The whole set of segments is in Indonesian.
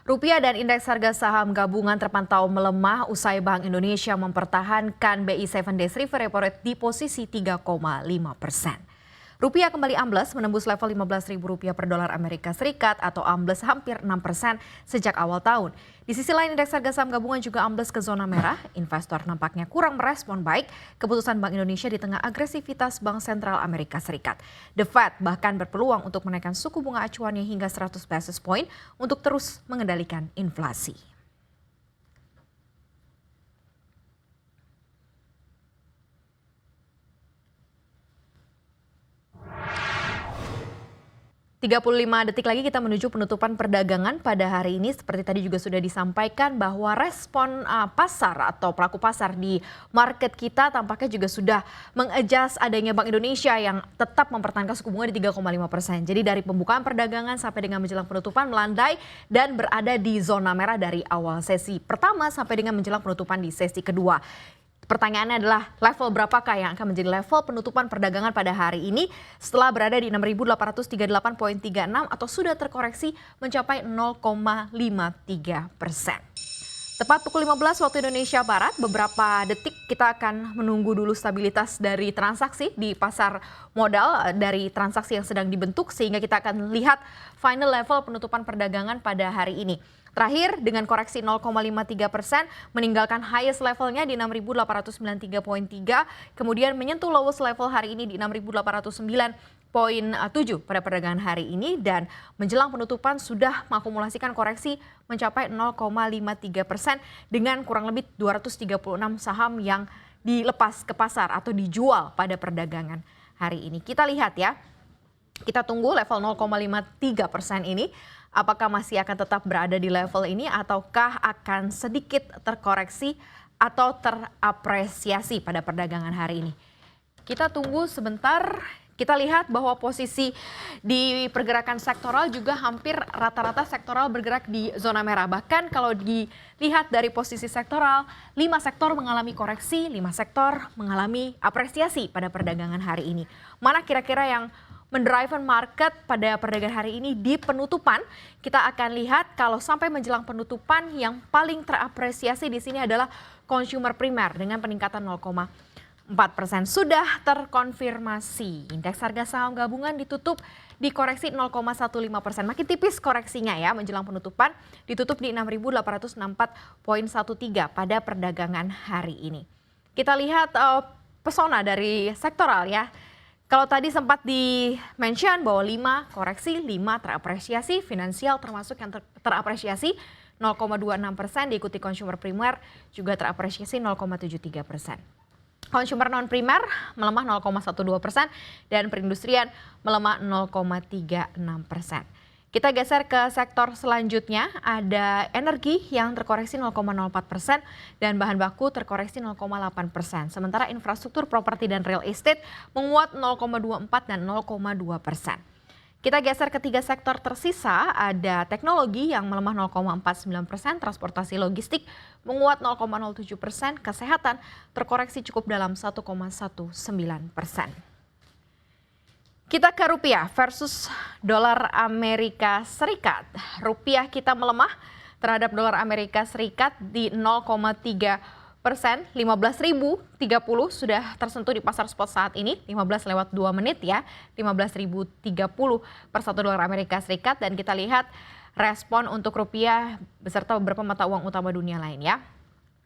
Rupiah dan indeks harga saham gabungan terpantau melemah usai Bank Indonesia mempertahankan BI 7 Days Reverse Repo Rate di posisi 3,5%. Rupiah kembali ambles menembus level Rp15.000 per dolar Amerika Serikat atau ambles hampir 6% sejak awal tahun. Di sisi lain indeks harga saham gabungan juga ambles ke zona merah. Investor nampaknya kurang merespon baik keputusan Bank Indonesia di tengah agresivitas Bank Sentral Amerika Serikat. The Fed bahkan berpeluang untuk menaikkan suku bunga acuannya hingga 100 basis point untuk terus mengendalikan inflasi. 35 detik lagi kita menuju penutupan perdagangan pada hari ini. Seperti tadi juga sudah disampaikan bahwa respon pasar atau pelaku pasar di market kita tampaknya juga sudah mengadjust adanya Bank Indonesia yang tetap mempertahankan suku bunga di 3,5%. Jadi dari pembukaan perdagangan sampai dengan menjelang penutupan melandai dan berada di zona merah dari awal sesi pertama sampai dengan menjelang penutupan di sesi kedua. Pertanyaannya adalah level berapakah yang akan menjadi level penutupan perdagangan pada hari ini setelah berada di 6.838,36 atau sudah terkoreksi mencapai 0,53%. Tepat pukul 15 waktu Indonesia Barat, beberapa detik kita akan menunggu dulu stabilitas dari transaksi di pasar modal dari transaksi yang sedang dibentuk sehingga kita akan lihat final level penutupan perdagangan pada hari ini. Terakhir dengan koreksi 0,53% meninggalkan highest levelnya di 6.893,3, kemudian menyentuh lowest level hari ini di 6.809,7 pada perdagangan hari ini dan menjelang penutupan sudah mengakumulasikan koreksi mencapai 0,53% dengan kurang lebih 236 saham yang dilepas ke pasar atau dijual pada perdagangan hari ini. Kita lihat ya, kita tunggu level 0,53% ini. Apakah masih akan tetap berada di level ini ataukah akan sedikit terkoreksi atau terapresiasi pada perdagangan hari ini? Kita tunggu sebentar, kita lihat bahwa posisi di pergerakan sektoral juga hampir rata-rata sektoral bergerak di zona merah. Bahkan kalau dilihat dari posisi sektoral, 5 sektor mengalami koreksi, 5 sektor mengalami apresiasi pada perdagangan hari ini. Mana kira-kira yang mendrive market pada perdagangan hari ini di penutupan? Kita akan lihat kalau sampai menjelang penutupan yang paling terapresiasi di sini adalah consumer primer dengan peningkatan 0,4%. Sudah terkonfirmasi. Indeks harga saham gabungan ditutup di koreksi 0,15%. Makin tipis koreksinya ya menjelang penutupan, ditutup di 6.894,13 pada perdagangan hari ini. Kita lihat pesona dari sektoral ya. Kalau tadi sempat di-mention bahwa 5 koreksi, 5 terapresiasi, finansial termasuk yang terapresiasi 0,26%, diikuti consumer primer juga terapresiasi 0,73%. Consumer non-primer melemah 0,12% dan perindustrian melemah 0,36%. Kita geser ke sektor selanjutnya, ada energi yang terkoreksi 0,04% dan bahan baku terkoreksi 0,8%. Sementara infrastruktur, properti dan real estate menguat 0,24 dan 0,2%. Kita geser ke 3 sektor tersisa, ada teknologi yang melemah 0,49%, transportasi logistik menguat 0,07%, kesehatan terkoreksi cukup dalam 1,19%. Kita ke rupiah versus dolar Amerika Serikat. Rupiah kita melemah terhadap dolar Amerika Serikat di 0,3%. 15.030 sudah tersentuh di pasar spot saat ini. 15:02 ya. 15.030 per 1 dolar Amerika Serikat. Dan kita lihat respon untuk rupiah beserta beberapa mata uang utama dunia lain ya.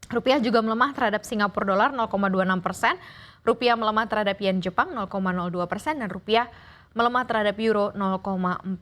Rupiah juga melemah terhadap Singapura dolar 0,26%. Rupiah melemah terhadap yen Jepang 0,02% dan rupiah melemah terhadap euro 0,48%.